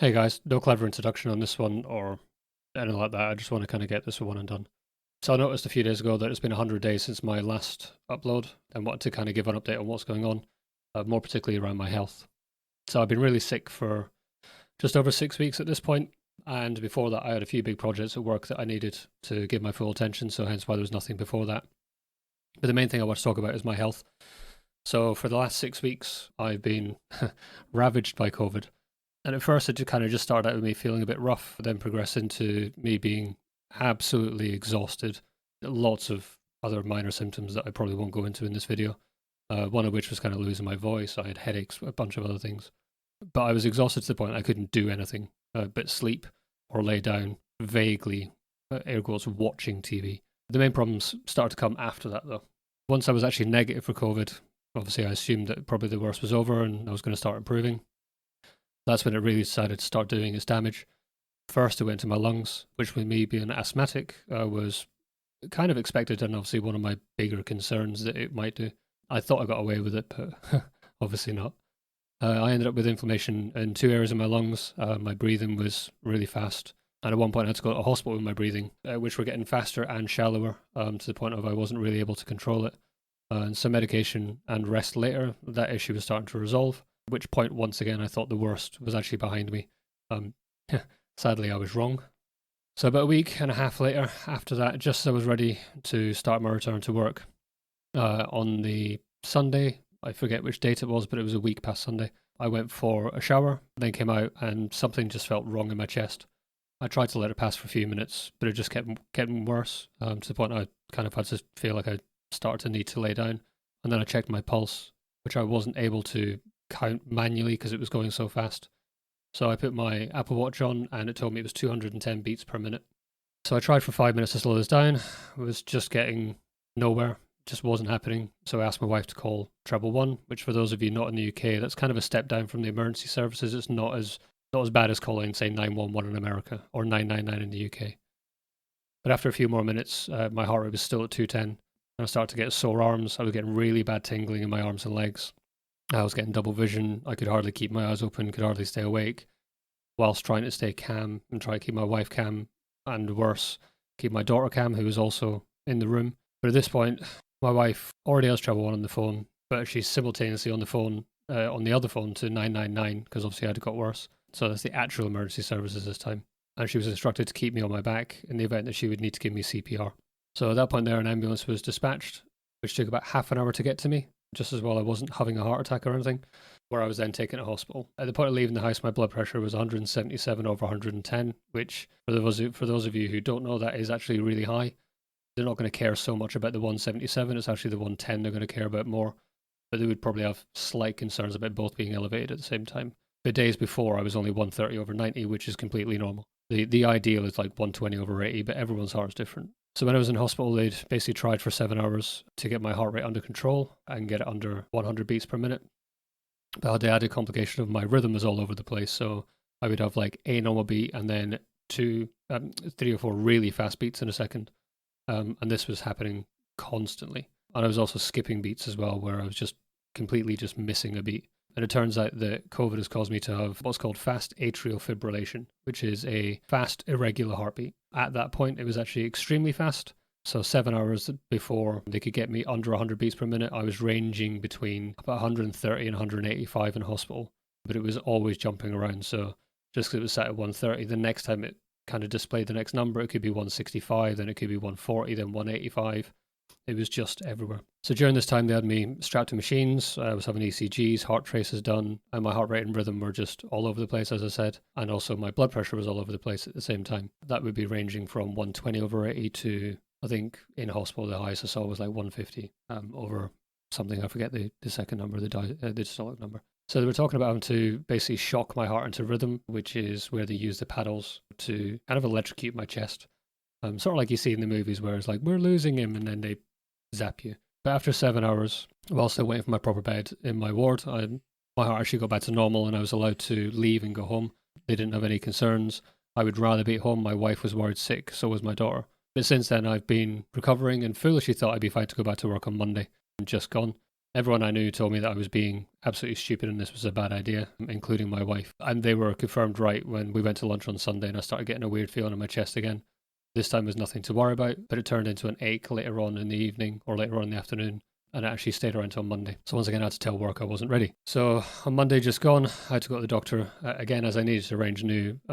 Hey guys, no clever introduction on this one or anything like that. I just want to kind of get this one and done. So I noticed a few days ago that it's been 100 days since my last upload and wanted to kind of give an update on what's going on, more particularly around my health. So I've been really sick for just over 6 weeks at this point, and before that I had a few big projects at work that I needed to give my full attention, so hence why there was nothing before that. But the main thing I want to talk about is my health. So for the last 6 weeks, I've been ravaged by COVID. And at first, it kind of just started out with me feeling a bit rough, then progressed into me being absolutely exhausted. Lots of other minor symptoms that I probably won't go into in this video. One of which was kind of losing my voice. I had headaches, a bunch of other things. But I was exhausted to the point I couldn't do anything but sleep or lay down, vaguely, air quotes, watching TV. The main problems started to come after that, though. Once I was actually negative for COVID, obviously I assumed that probably the worst was over and I was going to start improving. That's when it really decided to start doing its damage. First, it went to my lungs, which with me being asthmatic was kind of expected and obviously one of my bigger concerns that it might do. I thought I got away with it, but obviously not. I ended up with inflammation in two areas of my lungs. My breathing was really fast. And at one point, I had to go to a hospital with my breathing, which were getting faster and shallower to the point of I wasn't really able to control it. And some medication and rest later, that issue was starting to resolve. At which point, once again, I thought the worst was actually behind me. Um, sadly, I was wrong. So about a week and a half later, after that, just as I was ready to start my return to work, on the Sunday, I forget which date it was, but it was a week past Sunday, I went for a shower, then came out, and something just felt wrong in my chest. I tried to let it pass for a few minutes, but it just kept getting worse, to the point I kind of had to feel like I started to need to lay down. And then I checked my pulse, which I wasn't able to count manually because it was going so fast. So I put my Apple Watch on and it told me it was 210 beats per minute. So I tried for 5 minutes to slow this down. It was just getting nowhere, just wasn't happening. So I asked my wife to call Treble One, which for those of you not in the UK, that's kind of a step down from the emergency services. It's not as bad as calling, say, 911 in America or 999 in the UK. But after a few more minutes, my heart rate was still at 210. And I started to get sore arms. I was getting really bad tingling in my arms and legs. I was getting double vision. I could hardly keep my eyes open, could hardly stay awake, whilst trying to stay calm and try to keep my wife calm, and worse, keep my daughter calm, who was also in the room. But at this point, my wife already has Treble One on the phone, but she's simultaneously on the phone, on the other phone to 999, because obviously I'd got worse. So that's the actual emergency services this time. And she was instructed to keep me on my back in the event that she would need to give me CPR. So at that point there, an ambulance was dispatched, which took about half an hour to get to me, just as well I wasn't having a heart attack or anything, where I was then taken to hospital. At the point of leaving the house, my blood pressure was 177 over 110, which, for those of you who don't know, that is actually really high. They're not going to care so much about the 177, it's actually the 110 they're going to care about more. But they would probably have slight concerns about both being elevated at the same time. The days before, I was only 130 over 90, which is completely normal. The ideal is like 120 over 80, but everyone's heart is different. So when I was in hospital, they'd basically tried for 7 hours to get my heart rate under control and get it under 100 beats per minute. But I had the added complication of my rhythm was all over the place. So I would have like a normal beat and then three or four really fast beats in a second. And this was happening constantly. And I was also skipping beats as well, where I was just completely just missing a beat. And it turns out that COVID has caused me to have what's called fast atrial fibrillation, which is a fast, irregular heartbeat. At that point, it was actually extremely fast. So 7 hours before they could get me under 100 beats per minute, I was ranging between about 130 and 185 in hospital. But it was always jumping around. So just because it was set at 130, the next time it kind of displayed the next number, it could be 165, then it could be 140, then 185. It was just everywhere. So during this time, they had me strapped to machines. I was having ECGs, heart traces done, and my heart rate and rhythm were just all over the place, as I said. And also my blood pressure was all over the place at the same time. That would be ranging from 120 over 80 to, I think, in hospital, the highest I saw was like 150 over something. I forget the second number, the systolic number. So they were talking about having to basically shock my heart into rhythm, which is where they use the paddles to kind of electrocute my chest. Sort of like you see in the movies where it's like, we're losing him, and then they zap you. But after 7 hours, while still waiting for my proper bed in my ward, my heart actually got back to normal and I was allowed to leave and go home. They didn't have any concerns. I would rather be at home. My wife was worried sick, so was my daughter. But since then, I've been recovering and foolishly thought I'd be fine to go back to work on Monday and just gone. Everyone I knew told me that I was being absolutely stupid and this was a bad idea, including my wife. And they were confirmed right when we went to lunch on Sunday and I started getting a weird feeling in my chest again. This time was nothing to worry about, but it turned into an ache later on in the evening or later on in the afternoon. And it actually stayed around until Monday. So once again, I had to tell work I wasn't ready. So on Monday just gone, I had to go to the doctor again as I needed to arrange a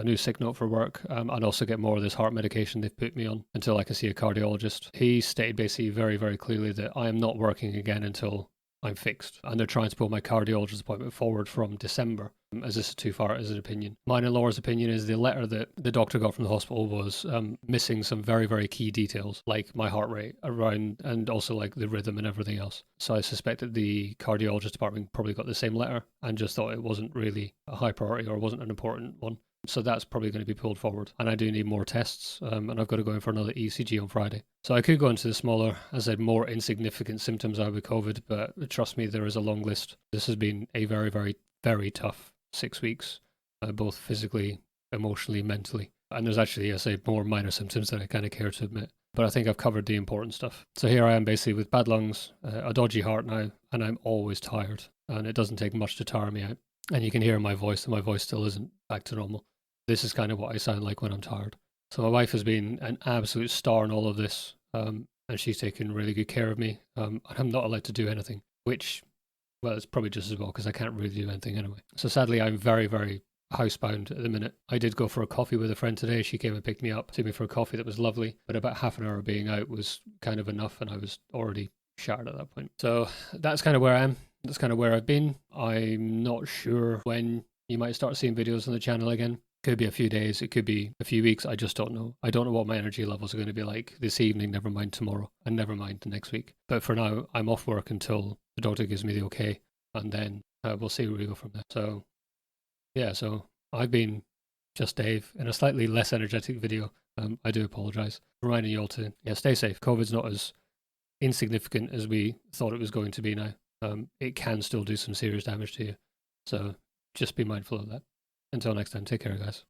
new sick note for work and also get more of this heart medication they've put me on until I can see a cardiologist. He stated basically very, very clearly that I am not working again until I'm fixed. And they're trying to pull my cardiologist appointment forward from December, as this is too far as an opinion. Mine and Laura's opinion is the letter that the doctor got from the hospital was missing some very, very key details, like my heart rate around and also like the rhythm and everything else. So I suspect that the cardiologist department probably got the same letter and just thought it wasn't really a high priority or wasn't an important one. So that's probably going to be pulled forward. And I do need more tests, and I've got to go in for another ECG on Friday. So I could go into the smaller, as I said, more insignificant symptoms I have with COVID, but trust me, there is a long list. This has been a very, very, very tough 6 weeks, both physically, emotionally, mentally. And there's actually, I say, more minor symptoms that I kind of care to admit. But I think I've covered the important stuff. So here I am basically with bad lungs, a dodgy heart now, and I'm always tired. And it doesn't take much to tire me out. And you can hear my voice, and my voice still isn't back to normal. This is kind of what I sound like when I'm tired. So my wife has been an absolute star in all of this, and she's taken really good care of me. And I'm not allowed to do anything, which, well, it's probably just as well because I can't really do anything anyway. So sadly, I'm very, very housebound at the minute. I did go for a coffee with a friend today. She came and picked me up, took me for a coffee that was lovely, but about half an hour being out was kind of enough, and I was already shattered at that point. So that's kind of where I am. That's kind of where I've been. I'm not sure when you might start seeing videos on the channel again. Could be a few days, it could be a few weeks, I just don't know. I don't know what my energy levels are going to be like this evening, never mind tomorrow, and never mind the next week. But for now, I'm off work until the doctor gives me the okay, and then we'll see where we go from there. So, yeah, so I've been just Dave in a slightly less energetic video. I do apologise. Reminding you all to, stay safe. COVID's not as insignificant as we thought it was going to be now. It can still do some serious damage to you. So just be mindful of that. Until next time, take care, guys.